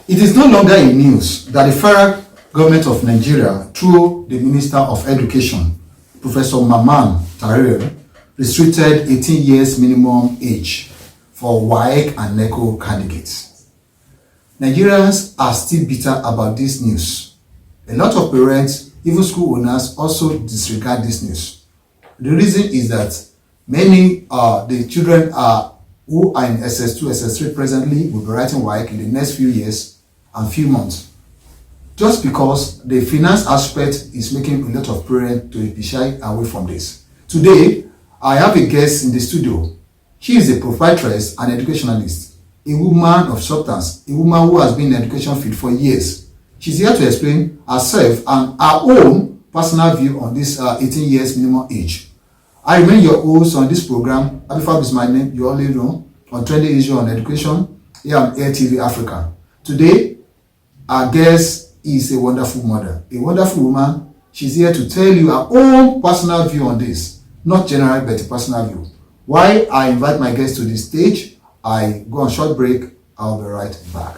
It is no longer in news that the federal government of Nigeria, through the Minister of Education, Professor Mamman Tariel, restricted 18 years minimum age for Waec and Neco candidates. Nigerians are still bitter about this news. A lot of parents, even school owners, also disregard this news. The reason is that many the children who are in SS2, SS3 presently will be writing Waec in the next few years and few months. Just because the finance aspect is making a lot of parents to be shy away from this. Today, I have a guest in the studio. She is a proprietress and educationalist, a woman of substance, a woman who has been in the education field for years. She's here to explain herself and her own personal view on this 18 years minimum age. I remain your host on this program. Abifab is my name, you already know, on trending issue on education here on Air TV Africa. Today, our guest is a wonderful mother, a wonderful woman. She's here to tell you her own personal view on this, not general, but a personal view. While I invite my guest to the stage, I go on short break. I'll be right back.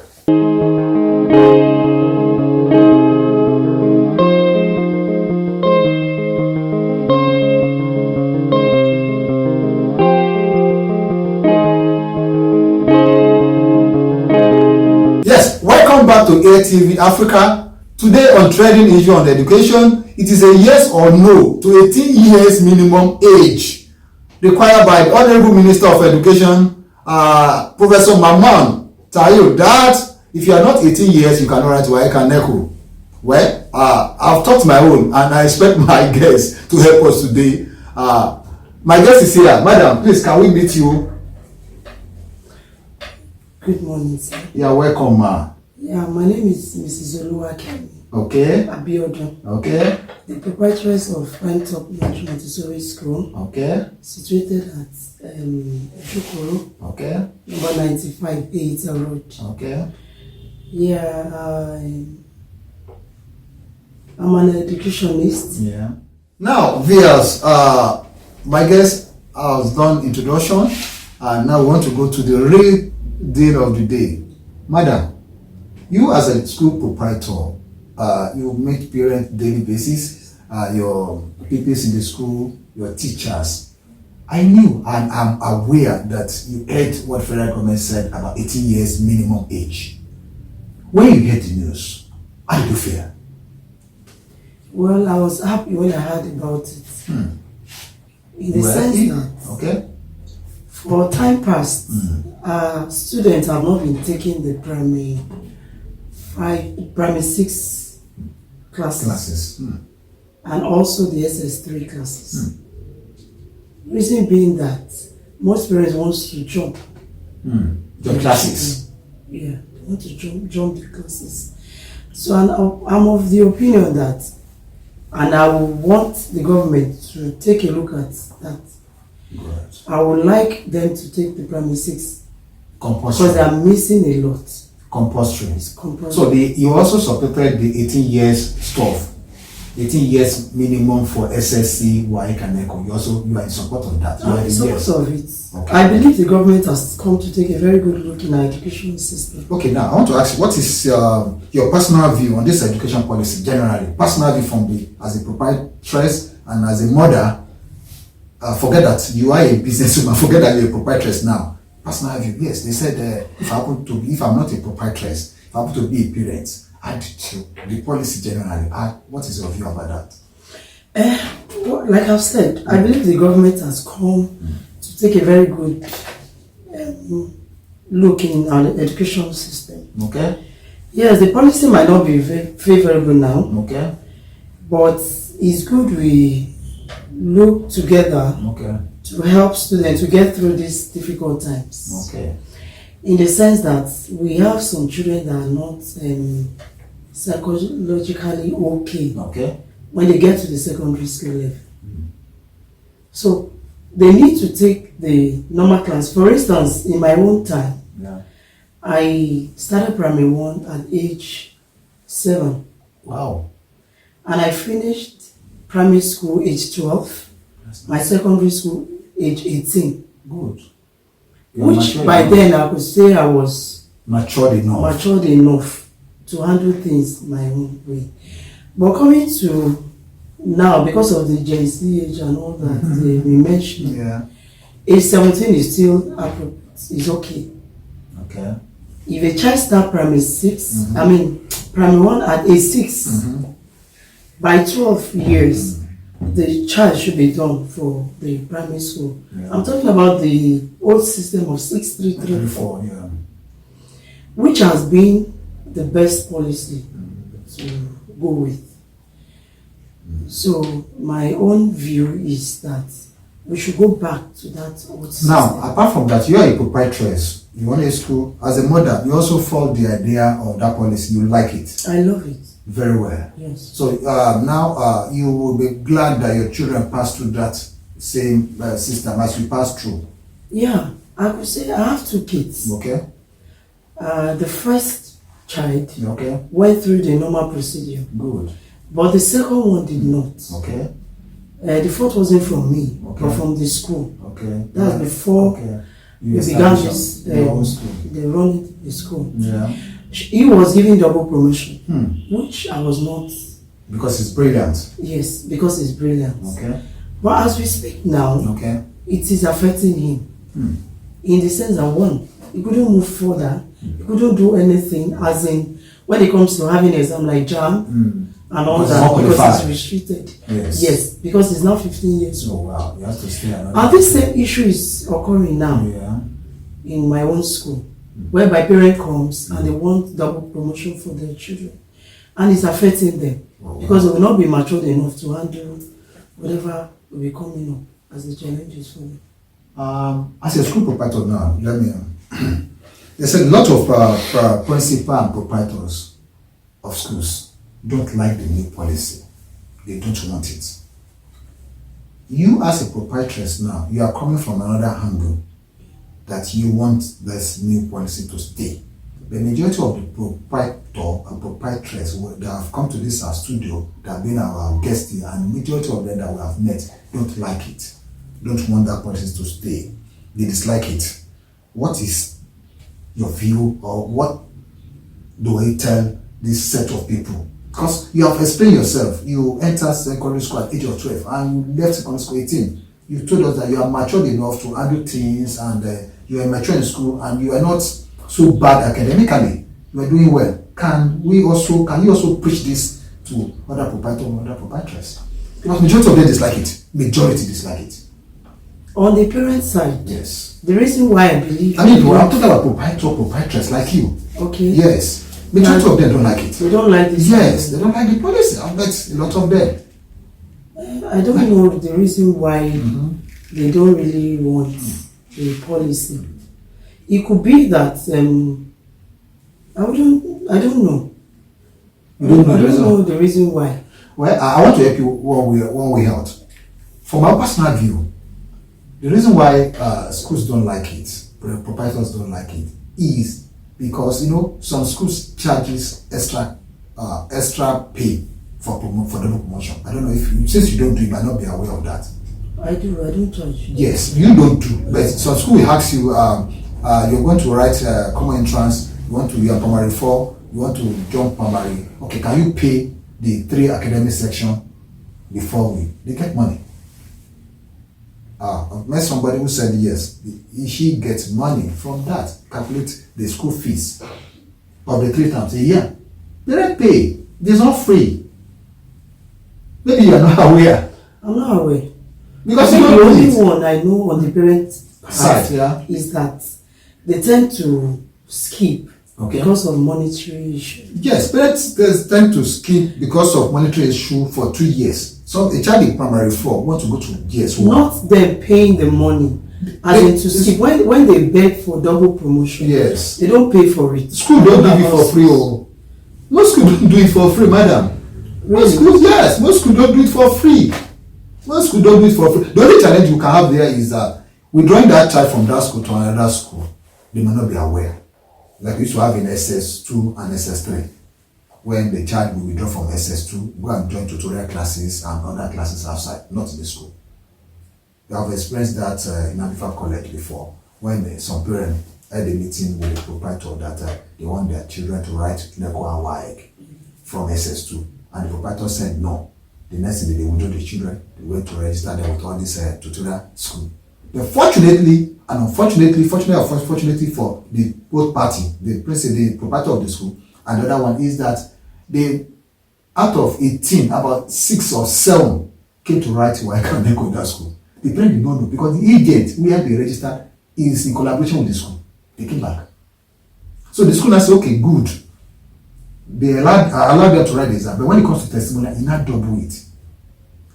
Yes, welcome back to Air TV Africa. Today on trending issue on education, it is a yes or no to 18 years minimum age required by the Honorable Minister of Education, Professor Mamman Tariel, that if you are not 18 years, you cannot write Waec and Neco. Well, I've talked my own, and I expect my guest to help us today. My guest is here. Madam, please, can we meet you? Good morning, sir. Yeah, welcome, ma. Yeah, my name is Mrs. Waec. Okay. Abiodun. Okay. The proprietress of Top Notch Montessori School. Okay. Situated at Chukuru. Okay. Number 95, Eita Road. Okay. Yeah, I'm an educationist. Yeah. Now, viewers, my guest has done introduction, and now we want to go to the real deal of the day. Madam, you as a school proprietor, you meet parents daily basis, your pupils in the school, your teachers. I knew and I'm aware that you heard what federal government said about 18 years minimum age. When you heard the news, how did you feel? Well, I was happy when I heard about it. In the sense that okay, for time past, students have not been taking the primary 6 classes. And also the SS3 classes. Reason being that most parents want to jump the classes. Yeah, they want to jump the classes. So I'm of the opinion that, and I would want the government to take a look at that. Right. I would like them to take the primary 6 compulsory, because they are missing a lot. Compulsory. It's compulsory. So you also supported the 18 years stuff, 18 years minimum for Ssce, Waec and Neco. You are in support of that. I'm in support of it. Okay. I believe the government has come to take a very good look in our education system. Okay, now I want to ask you, what is your personal view on this education policy generally? Personal view from as a proprietress and as a mother. Forget that you are a businesswoman. Forget that you're a proprietress now. Personal view, yes, they said if I'm not a proprietress, if I happen to be a parent, add to the policy generally. What is your view about that? Like I've said, I believe the government has come to take a very good look in our education system. Okay. Yes, the policy might not be favorable now. Okay. But it's good we look together. Okay. To help students to get through these difficult times. Okay. In the sense that we have some children that are not psychologically okay. Okay. When they get to the secondary school level. So they need to take the normal class. For instance, in my own time, I started primary 1 at age 7. Wow. And I finished primary school age 12. My secondary school age 18. Good. Which by then I could say I was matured enough to handle things my own way. But coming to now, because of the Gen Z age and all that we mentioned, age 17 is still appropriate. It's okay. Okay. If a child start primary 6, I mean primary 1 at age 6, by 12 years, the child should be done for the primary school. I'm talking about the old system of 6334, which has been the best policy to go with. So my own view is that we should go back to that old system. Now, apart from that, you are a proprietress. You run a school. As a mother, you also follow the idea of that policy. You like it. I love it. Very well. Yes. So now you will be glad that your children pass through that same system as we passed through. Yeah, I could say I have 2 kids. Okay. The first child Okay. went through the normal procedure. Good. But the second one did not. Okay. The fault wasn't from me, Okay. but from the school. Okay. That's before you we began established this, your own school. they running the school. Yeah. He was given double promotion, which I was not. Because it's brilliant. Yes, because it's brilliant. Okay. But as we speak now, Okay. it is affecting him. In the sense that one, he couldn't move further, he couldn't do anything, as in when it comes to having an exam like JAM and all Because that, it's not because qualified. it's restricted. Yes. Yes, because he's now 15 years old. Oh wow, you have to stay another. And this same issue is occurring now in my own school, whereby parent comes and they want double promotion for their children, and it's affecting them because they will not be matured enough to handle whatever will be coming up as the challenges for them. As a school proprietor now, let me. There's a lot of principal and proprietors of schools don't like the new policy. They don't want it. You as a proprietress now, you are coming from another angle that you want this new policy to stay. The majority of the proprietor and proprietress that have come to this our studio, that have been our guests here, and the majority of them that we have met don't like it. Don't want that policy to stay. They dislike it. What is your view, or what do I tell this set of people? Because you have explained yourself. You entered secondary school at age of 12 and you left secondary school 18. You told us that you are matured enough to handle things, and you are mature in school and you are not so bad academically. You are doing well. Can you also preach this to other proprietors and other proprietors? Because majority of them dislike it. Majority dislike it. On the parent side, Yes. the reason why I believe... I'm talking about proprietors like you. Okay. Yes. Majority of them don't like it. They don't like this. Yes, they don't like the policy. I've met a lot of them. I don't know the reason why they don't really want the policy. It could be that I don't know. You don't know I the don't reason? know the reason why. Well, I want to help you one way out. From my personal view, the reason why schools don't like it, proprietors don't like it, is because some schools charges extra pay for double promotion. I don't know if since you don't do, you might not be aware of that. I do. I don't charge. Yes, you don't do, but some school will ask you. You're going to write common entrance. You are primary 4. You want to jump primary. Okay, can you pay the 3 academic section before they get money? I've met somebody who said yes, she gets money from that. Calculate the school fees of the 3 times a year. They don't pay. It's not free. Maybe you are not aware. I'm not aware. Because I you think the don't only do it. one I know on the parent Side, is that they tend to skip because of monetary issues. Yes, parents tend to skip because of monetary issue for 2 years. So a child in primary 4 want to go to GS1. Not them paying the money, as in to skip. When they beg for double promotion, Yes. they don't pay for it. School don't give it for free. Oh. Most school don't do it for free, madam. Most schools, yes, most school don't do it for free. Most school don't do it for free. The only challenge you can have there is that withdrawing that child from that school to another school, they may not be aware. Like we used to have in SS2 and SS3. When the child will withdraw from SS2, go and join tutorial classes and other classes outside, not in the school. We have experienced that in Abifa College before, when some parents had a meeting with the proprietor that they want their children to write Neco and Waec from SS2. And the proprietor said no. The next thing they would do the children, they went to register them with all this tutorial school. But fortunately and unfortunately, fortunately for the both party, the president, the proprietor of the school, and the other one is that they, out of 18, about 6 or 7 came to write Waec and Neco in that school. The parents did not know because the agent where they registered is in collaboration with the school. They came back. So the school now said, okay, good. They allowed them to write the exam, but when it comes to testimonial, you not double it.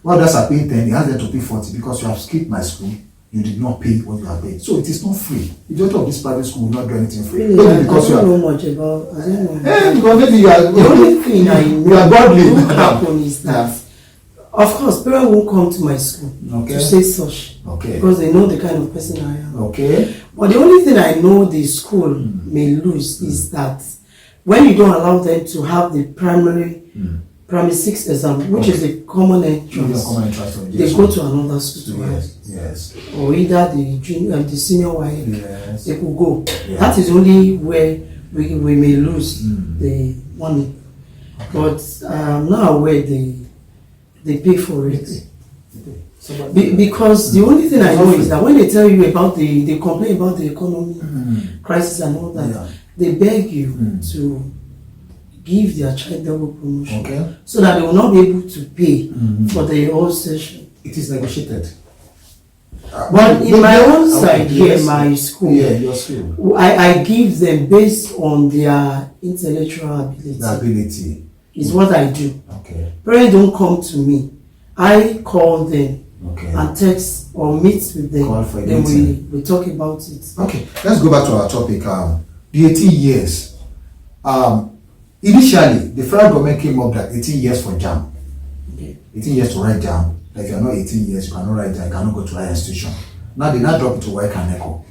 Well, that's a paying 10, he has them to pay 40 because you have skipped my school, you did not pay what you have paid. So it is not free. The daughter of this private school will not do anything free. Really, because I don't know much about. I don't know. Because maybe you are the only thing I know you are godly. What happen is that, of course, parents won't come to my school to say such. Okay. Because they know the kind of person I am. Okay. But the only thing I know the school may lose is that when you don't allow them to have the primary 6 exam, which is a common entrance, they go to another school to write. Yes. Or either the junior, the senior Waec, they could go. Yeah. That is only where we may lose the money. Okay. But I'm not aware they pay for it. Because the only thing I know is that when they tell you about they complain about the economy crisis and all that, they beg you to give their child double promotion so that they will not be able to pay for the whole session. It is negotiated. But in my own side here, my school, your school, I give them based on their intellectual ability. The ability is what I do. Okay. Parents don't come to me. I call them and text or meet with them. Call for a then meeting. we talk about it. Okay, let's go back to our topic. The 18 years. Initially, the federal government came up that 18 years for JAM. 18 years to write JAM. Like if you're not 18 years, you cannot write JAM, you cannot go to higher institution. Now they now drop it to Waec and Neco.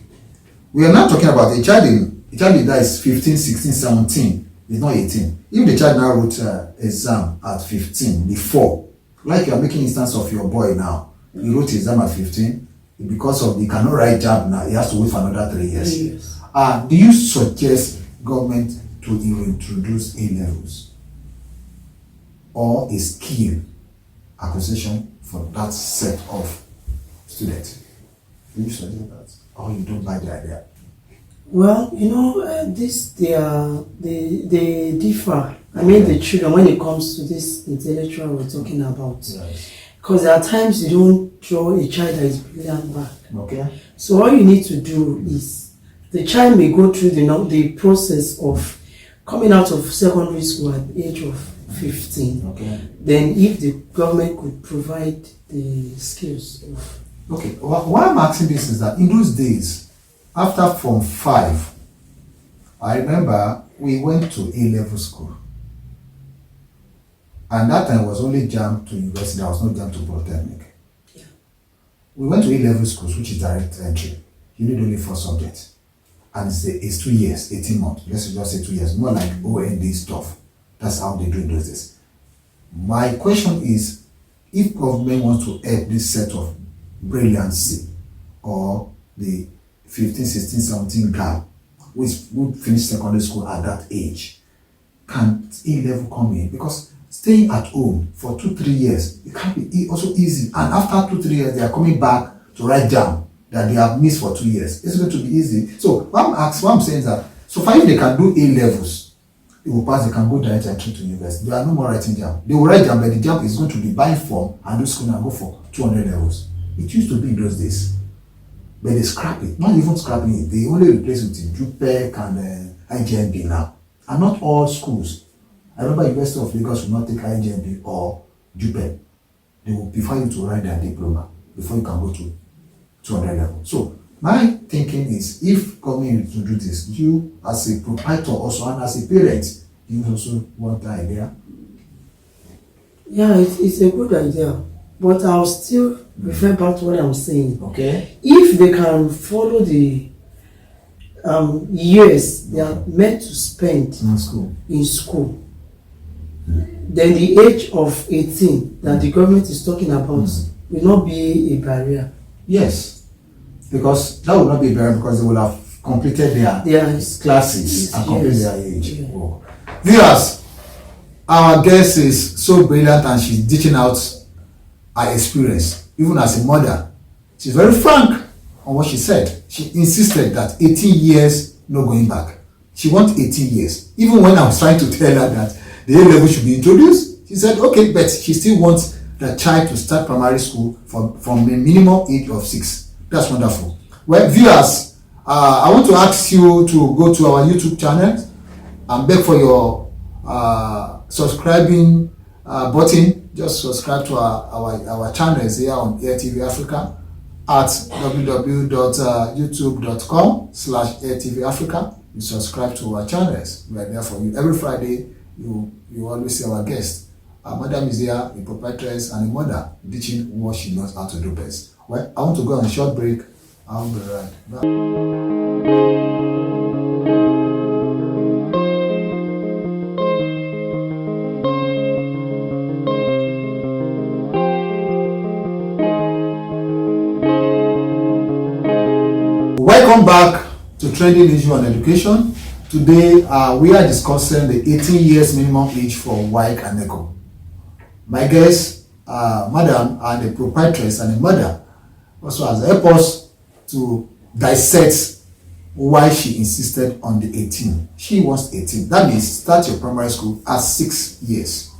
We are now talking about a child that is 15, 16, 17. Is not 18. If the child now wrote exam at 15 before, like you are making instance of your boy now, he wrote exam at 15 because of the cannot write JAM now, he has to wait for another 3 years. 3 years. Do you suggest government to introduce A-levels or a skill acquisition for that set of students? Do you suggest that, or you don't buy the idea? Well, they differ. I mean, the children, when it comes to this intellectual we're talking about, because there are times you don't draw a child that is brilliant back. Okay. So all you need to do is the child may go through the process of coming out of secondary school at the age of 15. Okay. Then, if the government could provide the skills of. Okay. Why I'm asking this is that in those days, after Form 5, I remember we went to A-level school. And that time was only JAM to university, there was no JAM to polytechnic. Yeah. We went to A-level schools, which is direct entry. You need only 4 subjects. And it's 2 years, 18 months. Let's just say 2 years, more like OND stuff. That's how they do in those days. My question is, if government wants to help this set of brilliancy or the 15, 16, 17 girl which would finish secondary school at that age, can A-level come in? Because staying at home for 2-3 years, it can be also easy. And after 2-3 years, they are coming back to write down that they have missed for 2 years. It's going to be easy. So what I'm saying is that, so far if they can do A-levels, they will pass, they can go direct entry to university. There are no more writing jam. They will write jam, but the jam is going to be buying form and do school and go for 200 levels. It used to be in those days. But they scrap it. Not even scrapping it. They only replace it with JUPEC and IGMB now. And not all schools. I remember University of Lagos will not take IGMB or JUPEC. They will prefer you to write their diploma before you can go to 200 level. So my thinking is, if government to do this, you as a proprietor also and as a parent, you also want the idea? Yeah, it's a good idea. But I'll still refer back to what I'm saying. Okay. If they can follow the years they are meant to spend in school, then the age of 18 that the government is talking about will not be a barrier. Yes, because that will not be a barrier because they will have completed their classes and completed their age. Yeah. Oh. Viewers, our guest is so brilliant and she's ditching out her experience, even as a mother. She's very frank on what she said. She insisted that 18 years, no going back. She wants 18 years. Even when I was trying to tell her that the A level should be introduced, she said, okay, but she still wants the child to start primary school from the minimum age of 6. That's wonderful. Well, viewers, I want to ask you to go to our YouTube channel and beg for your subscribing button. Just subscribe to our channels here on AirTV Africa at www.youtube.com/AirTV Africa. You subscribe to our channels. We are there for you. Every Friday, you always see our guest. Our madam is here, a proprietress and a mother, teaching what she knows how to do best. Well, I want to go on a short break. I'll be right back. Welcome back to Trending Issue on Education. Today, we are discussing the 18 years minimum age for Waec and Neco. My guest, madam, and a proprietress and a mother, also has helped us to dissect why she insisted on the 18. She wants 18. That means start your primary school at 6 years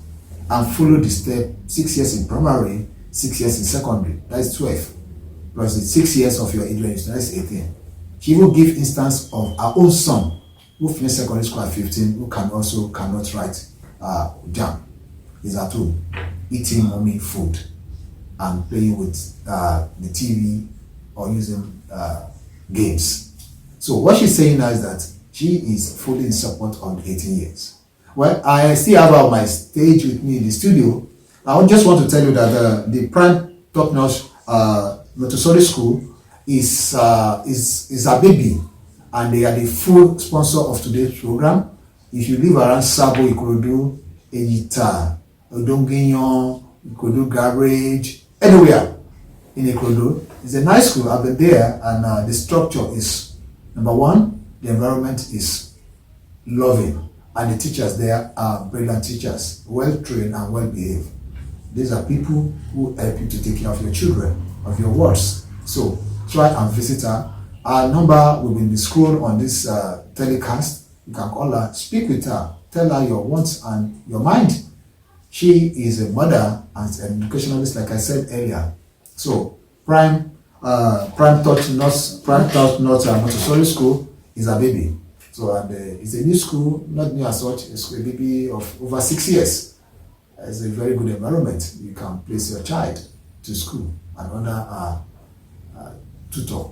and follow the step 6 years in primary, 6 years in secondary. That is 12. Plus the 6 years of your age range, that is 18. She will give instance of her own son who finished secondary school at 15, who cannot write JAMB. He's at home eating mommy food and playing with the TV or using games. So what she's saying now is that she is fully in support of the 18 years. Well, I still have her on my stage with me in the studio. I just want to tell you that the prime top-notch Montessori school is a baby, and they are the full sponsor of today's program. If you live around Sabo, Ikorodu, Ejita, Odonginyon, Ikorodu Garage, anywhere in Ikorodu, it's a nice school. I've been there, and the structure is, number one, the environment is loving, and the teachers there are brilliant teachers, well trained and well behaved. These are people who help you to take care of your children, of your wards. So try and visit her. Our number will be in the scroll on this telecast. You can call her, speak with her, tell her your wants and your mind. She is a mother and an educationalist, like I said earlier. So prime touch not Montessori school is a baby. So it's a new school, not new as such. It's a baby of over 6 years. It's a very good environment. You can place your child to school and under tutor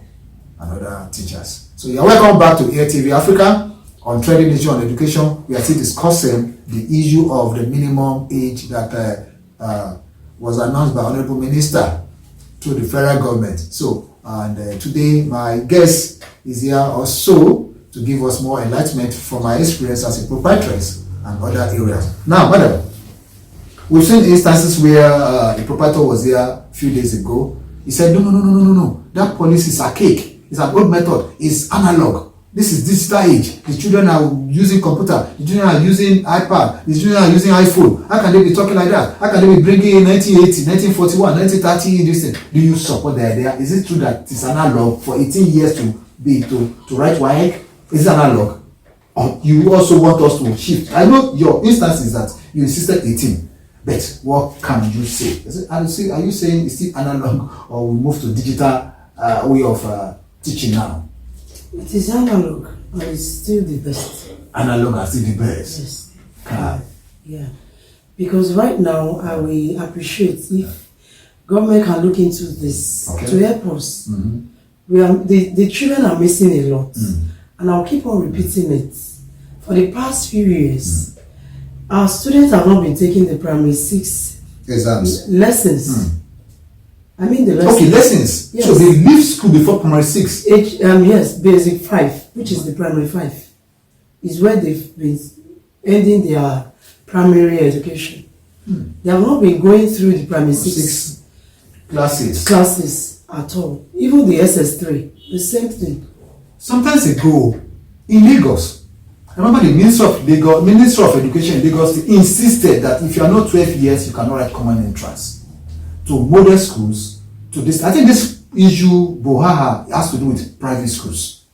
and other teachers. So you're welcome back to AirTV Africa on Trending Issue on Education. We are still discussing the issue of the minimum age that was announced by Honorable Minister to the federal government. So, and today my guest is here also to give us more enlightenment from my experience as a proprietress and other areas. Now, madam, we've seen instances where a proprietor was here a few days ago. He said, no. That policy is archaic. It's an old method. It's analog. This is digital age. The children are using computer. The children are using iPad. The children are using iPhone. How can they be talking like that? How can they be bringing in 1980, 1941, 1930 this thing? Do you support the idea? Is it true that it's analog for 18 years to write Waec? Is it analog? Or you also want us to shift? I know your instance is that you insisted 18. But what can you say? Are you saying it's still analog, or we move to digital way of teaching now? It is analog, and it's still the best. Analog are still the best. Yes. Okay. Yeah. Because right now, I will appreciate if government can look into this to help us. Mm-hmm. The children are missing a lot, and I'll keep on repeating it. For the past few years, our students have not been taking the primary 6 exams lessons. I mean the lessons. Okay, lessons. Yes. So they leave school before primary 6. Yes, basic 5, which is the primary 5, is where they've been ending their primary education. They have not been going through the primary 6 classes at all. Even the SS3, the same thing. sometimes ago in Lagos, I remember the Minister of Education in Lagos insisted that if you are not 12 years, you cannot write common entrance to model schools. To this, I think this issue Bohaha has to do with private schools.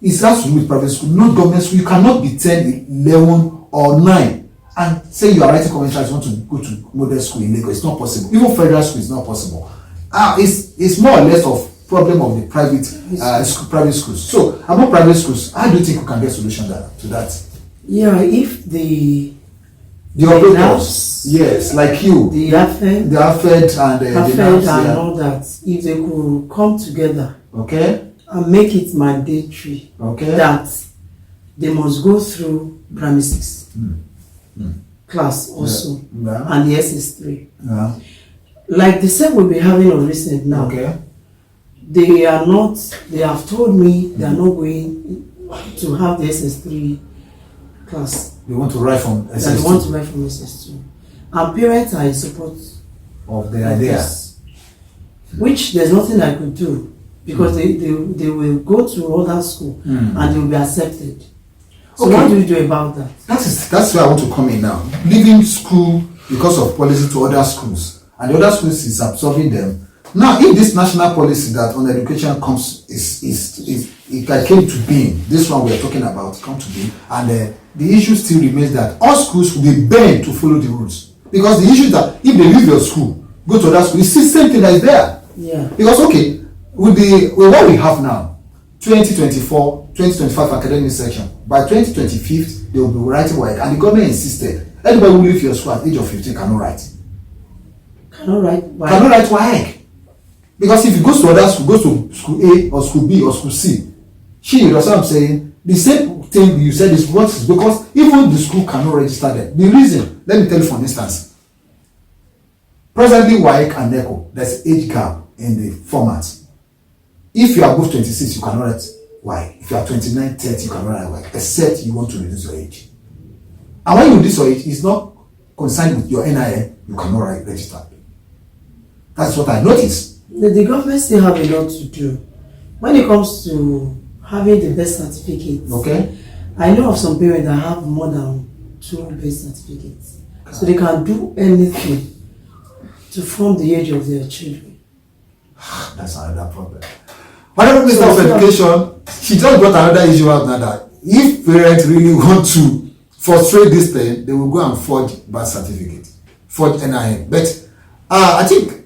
It has to do with private school, not government school. You cannot be 10, 11, or 9 and say you are writing common entrance, you want to go to model school in Lagos. It's not possible. Even federal school is not possible. It's more or less of problem of the private schools. So about private schools, how do you think we can get solution to that? Yeah, if the operators, yes, like you, the AFED and all that, if they could come together, okay, and make it mandatory, okay, that they must go through primary 6 class also, and the SS3. Yeah. Like the same we'll be having on recent now. Okay. They have told me they are not going to have the SS3 class. They want to write from SS2. They want to write from SS2. And parents are in support of the idea. Which there's nothing I could do, because they will go to other school and they will be accepted. So what do you do about that? That's where I want to come in now. Leaving school because of policy to other schools, and the other schools is absorbing them. Now, if this national policy that on education comes it came to being, this one we are talking about come to be, and the issue still remains that all schools will be banned to follow the rules, because the issue is that if they leave your school, go to other school, it's the same thing that is there. Yeah. Because with what we have now, 2024, 2025 academic section, by 2025 they will be writing Waec, and the government insisted anybody who leave your school at the age of 15 cannot write. Cannot write Waec. Because if you go to other school, go to school A or school B or school C, you know what I'm saying? The same thing you said is what is, because even the school cannot register them. The reason, let me tell you for instance, presently Waec and Neco, there's age gap in the format. If you are above 26, you cannot write Waec. If you are 29, 30, you cannot write Waec, except you want to reduce your age. And when you reduce your age, it's not concerned with your NIN, you cannot write register. That's what I noticed. The government still have a lot to do when it comes to having the best certificate. Okay. I know of some parents that have more than 2 best certificates, so they can do anything to form the age of their children. That's another problem. Honorable Minister of Education, she just brought another issue out now, that if parents really want to frustrate this thing, they will go and forge birth certificate, forge NIN. But I think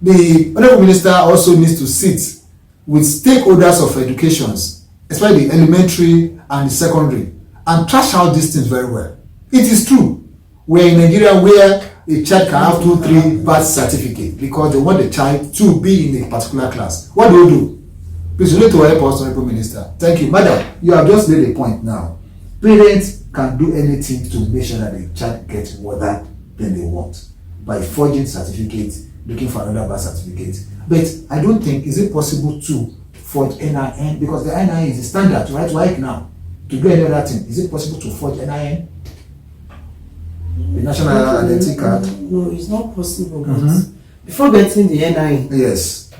the Honorable Minister also needs to sit with stakeholders of education, especially the elementary and the secondary, and trash out these things very well. It is true, we're in Nigeria where a child can have 2, 3 birth certificates because they want the child to be in a particular class. What do you do? Please, you need to help us, Honorable Minister. Thank you. Madam, you have just made a point now. Parents can do anything to make sure that the child gets whatever they want by forging certificates, looking for another birth certificate. But I don't think, is it possible to forge NIN, because the NIN is the standard to write Waec now. To do any other thing, is it possible to forge NIN? The national identity card? No, it's not possible. But before getting the NIN, yes,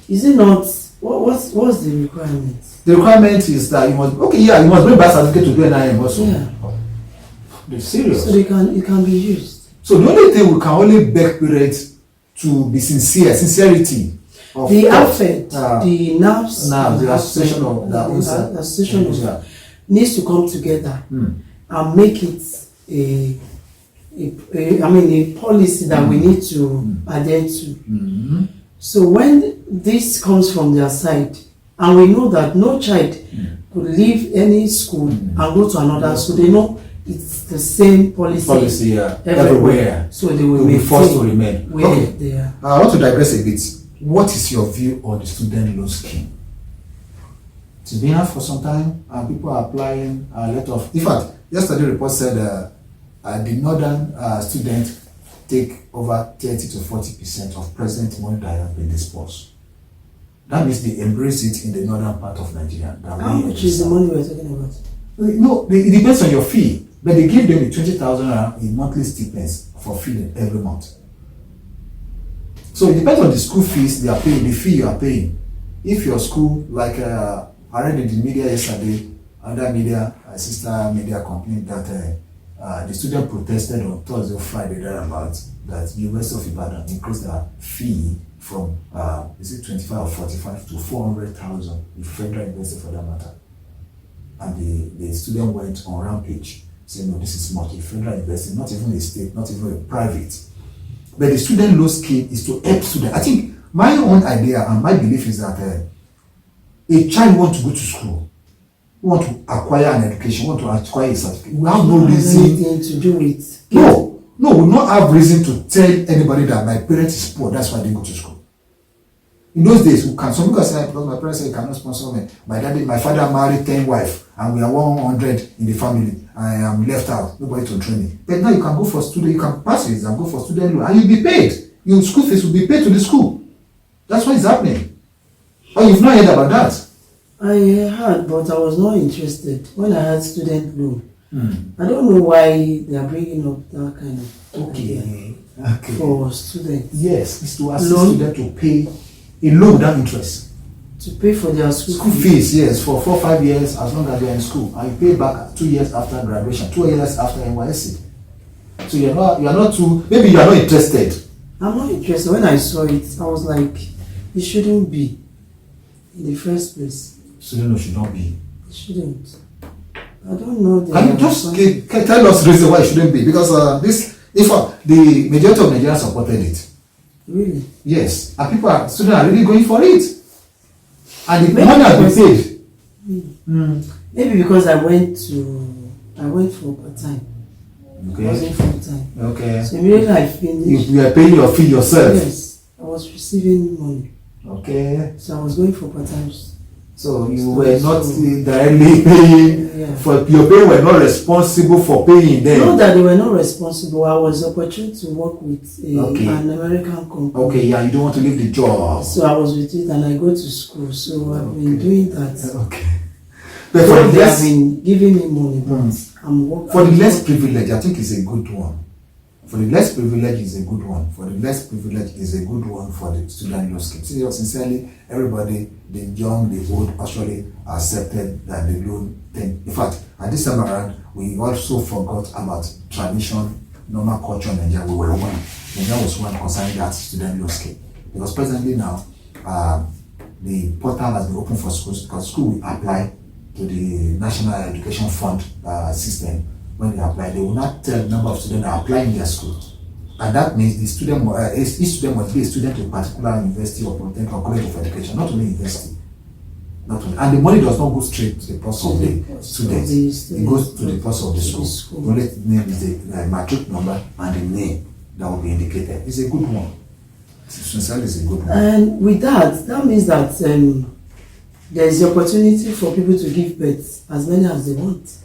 is it not? What's the requirement? The requirement is that you must you must bring birth certificate to do NIN also. Yeah. They're serious. So it can be used. So the only thing we can only beg parents to be sincerity. The AFED, the NAPS, the association of the association needs to come together and make it a policy that we need to adhere to. So when this comes from their side, and we know that no child could leave any school and go to another school, they know it's the same policy everywhere. So they will be forced to remain where they are. I want to digress a bit. What is your view on the student loan scheme? It's been out for some time, and people are applying a lot of. In fact, yesterday report said the northern students take over 30 to 40% of present money that have been disbursed. That means they embrace it in the northern part of Nigeria. How much is the money we're talking about? No, it depends on your fee, but they give them the 20,000 in monthly stipends for feeding every month. So it depends on the school fees they are paying, the fee you are paying. If your school, like I read in the media yesterday, under media, a sister media company, that the student protested on Thursday or Friday thereabout that University of Ibadan increased their fee from is it 25 or 45 to 400,000, the federal university for that matter. And the student went on rampage, saying, no, this is not a federal university, not even a state, not even a private. But the student loan scheme is to help students. I think my own idea and my belief is that a child wants to go to school, want to acquire an education, want to acquire a certificate. We have no reason anything to do with. No, we not have reason to tell anybody that my parents is poor, that's why they go to school. In those days, some people say, because my parents say you cannot sponsor me. My father married 10 wives, and we are 100 in the family, and I am left out, nobody to train me. But now you can go for student, you can pass it and go for student loan, and you'll be paid. Your school fees will be paid to the school. That's what is happening. Oh, you've not heard about that? I heard, but I was not interested when I had student loan. I don't know why they are bringing up that kind of okay for students. Yes, it's to assist students to pay a loan without interest. To pay for their school fees, yes, for 4 or 5 years as long as they are in school, and you pay back 2 years after graduation, 2 years after NYSC. So you are not too, maybe you are not interested. I'm not interested. When I saw it, I was like, it shouldn't be in the first place. Student loan should not be. It shouldn't. I don't know. Can you just tell us the reason why it shouldn't be? Because the majority of Nigerians supported it. Really? Yes, and students are really going for it, and the money has been paid. Maybe because I went for part time. Okay. I wasn't full time. Okay. So immediately I finished. You are paying your fee yourself. Yes, I was receiving money. Okay. So I was going for part time. So you were not directly paying for your parents were not responsible for paying them. Not that they were not responsible. I was opportune to work with an American company. Okay, yeah, you don't want to leave the job. So I was with it and I go to school. So I've been doing that. Okay. But for they have been giving me money, but I'm working. For the less privileged, I think it's a good one. For the less privileged is a good one. For the less privileged is a good one for the student loan scheme. Sincerely, everybody, the young, the old, actually accepted that the loan thing. In fact, at this time around, we also forgot about tradition, normal culture in Nigeria. We were one. Nigeria was one concerning that student loan scheme. Because presently now, the portal has been open for schools because school will apply to the National Education Fund system. When they apply, they will not tell the number of students that are applying in their school. And that means the student, each student must be a student to a particular university or polytechnic or college of education, not only university. Not only, and the money does not go straight to the purse of the student. It goes to the purse of the school. The only name is the matric number and the name that will be indicated. It's a good one. Sincerely, it's a good one. And with that means that there is the opportunity for people to give birth as many as they want.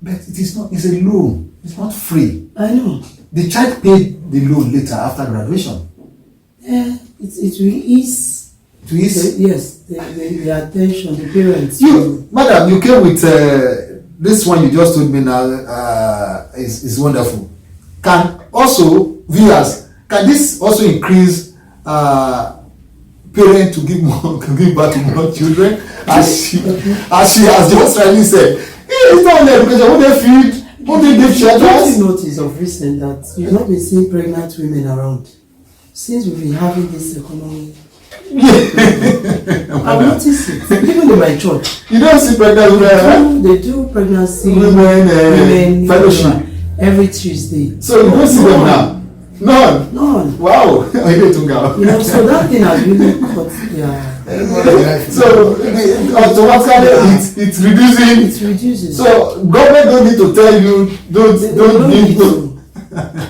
But it is not, it's a loan. It's not free. I know. The child paid the loan later after graduation. Yeah, it will ease. To ease? The attention, the parents. Madam, you came with this one you just told me now is wonderful. Can also, viewers, can this also increase parents to give back to more children? As she has just rightly said. It's not only education, what they feed, what they give shelter. Don't you notice of recent that you've not been seeing pregnant women around since we've been having this economy? I've noticed it, even in my church. You don't see pregnant women? They do pregnancy women fellowship every Tuesday. So you don't see them now? None. Wow. So that thing has really caught their. So automatically it reduces. So government don't need to tell you don't need to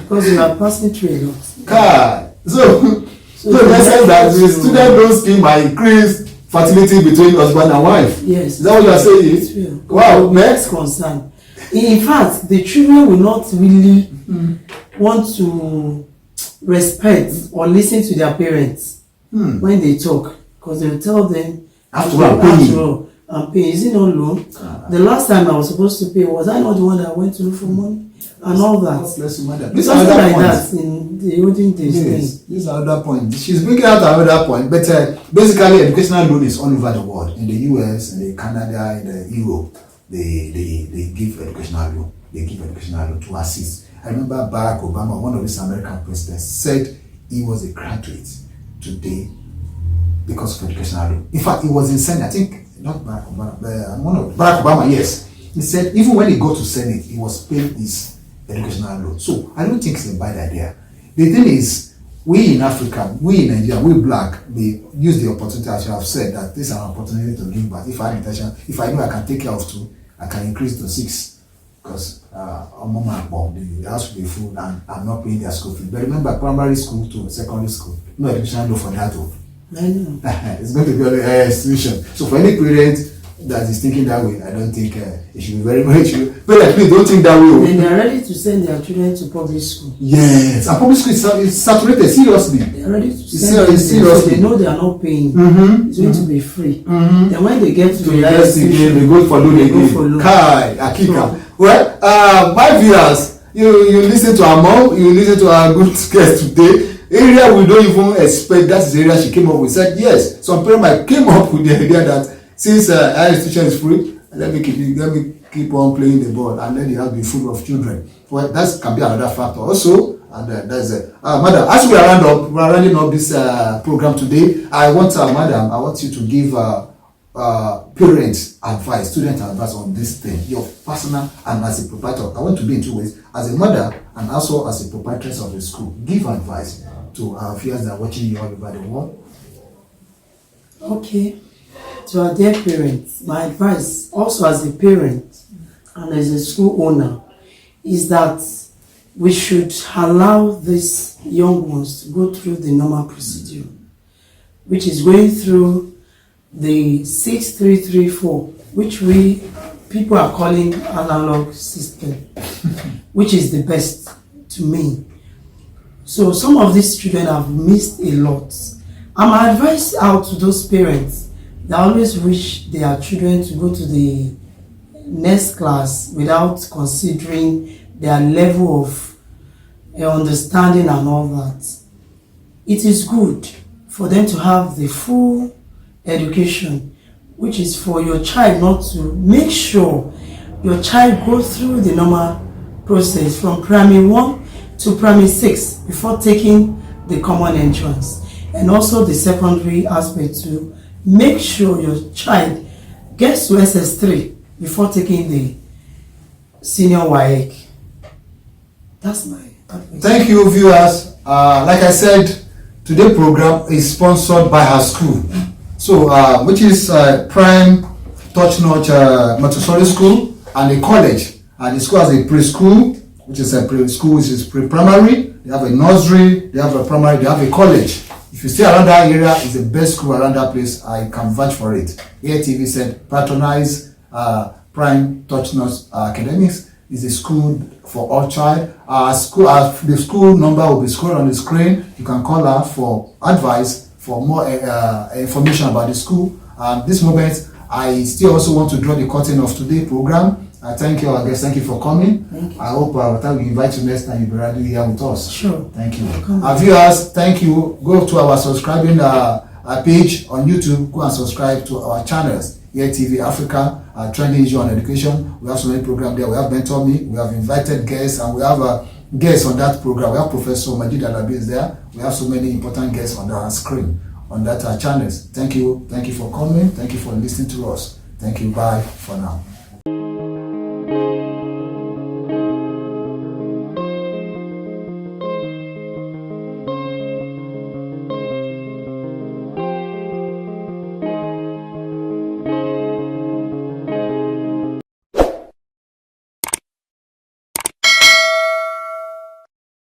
because you are passing through a lot. God. So let's say that the student loan scheme might increase fertility between husband and wife. Yes. Is that what you are saying? It's real. Wow. Next concern. In fact, the children will not really want to respect or listen to their parents when they talk, because they'll tell them after all I'm paying. Is it not loan? The last time I was supposed to pay, was I not the one that went to look for money? and all that. God bless you, madam. This something like that in the olden days. Yes, this is another point. She's bringing out another point, but basically, educational loan is all over the world. In the US, in the Canada, in the Europe, they give educational loan. They give educational loan to assist. I remember Barack Obama, one of these American presidents, said he was a graduate today because of educational loan. In fact, he was in Senate. I think not Barack Obama, but Barack Obama. Yes, he said even when he got to Senate, he was paying his educational loan. So I don't think it's a bad idea. The thing is, we in Africa, we in Nigeria, we black, we use the opportunity, as you have said, that this is an opportunity to give back. If I have intention, if I know I can take care of 2, I can increase to 6. Because the house will be full and I'm not paying their school fees. But remember, primary school to secondary school, no educational loan for that. I know. It's going to be an institution. So for any parent that is thinking that way, I don't think it should be very much. But please don't think that way. Then they are ready to send their children to public school. Yes, and public school is saturated, seriously. They are ready to send them seriously. So they know they are not paying. It's going to be free. Then when they get to the university, they go for loan again. Kai, Akika. Well, my viewers, you listen to our mom, you listen to our good guest today. Area we don't even expect, that is the area she came up with. Said yes, some parents came up with the idea that since our institution is free, let me keep on playing the ball and let the house be full of children. Well, that can be another factor also. And that's it. Madam, as we are rounding up this program today, I want you to give parents advice, student advice on this thing, your personal and as a proprietor. I want to be in 2 ways, as a mother and also as a proprietress of the school. Give advice to our viewers that are watching you all over the world. Okay. To our dear parents, my advice also as a parent and as a school owner is that we should allow these young ones to go through the normal procedure, which is going through the 6334, which people are calling analog system, which is the best to me. So some of these children have missed a lot. And my advice out to those parents, they always wish their children to go to the next class without considering their level of understanding and all that. It is good for them to have the full education, which is for your child not to make sure your child goes through the normal process from primary 1 to primary 6 before taking the common entrance, and also the secondary aspect to make sure your child gets to SS3 before taking the senior Waec. That's my advice. Thank you, viewers. Like I said, today's program is sponsored by her school. So, which is Prime Touch Notch Montessori School and a college. And the school has a preschool, which is a preschool, which is pre-primary. They have a nursery, they have a primary, they have a college. If you stay around that area, it's the best school around that place. I can vouch for it. Here TV said, patronize Prime Touch Notch Academics. Is a school for all child. The school number will be scrolled on the screen. You can call her for advice, for more information about the school. This moment, I still also want to draw the curtain of today's program. I thank you, our guests. Thank you for coming. Thank you. I hope by the time we invite you next time, you'll be ready here with us. Sure. Thank you. Our viewers, thank you. Go to our subscribing page on YouTube. Go and subscribe to our channels. Here TV Africa, trending issue on education. We have so many programs there. We have Mentor Me. We have invited guests, and we have guests on that program. We have Professor Majid Alabi is there. We have so many important guests on our screen on that channels. Thank you. Thank you for coming. Thank you for listening to us. Thank you. Bye for now.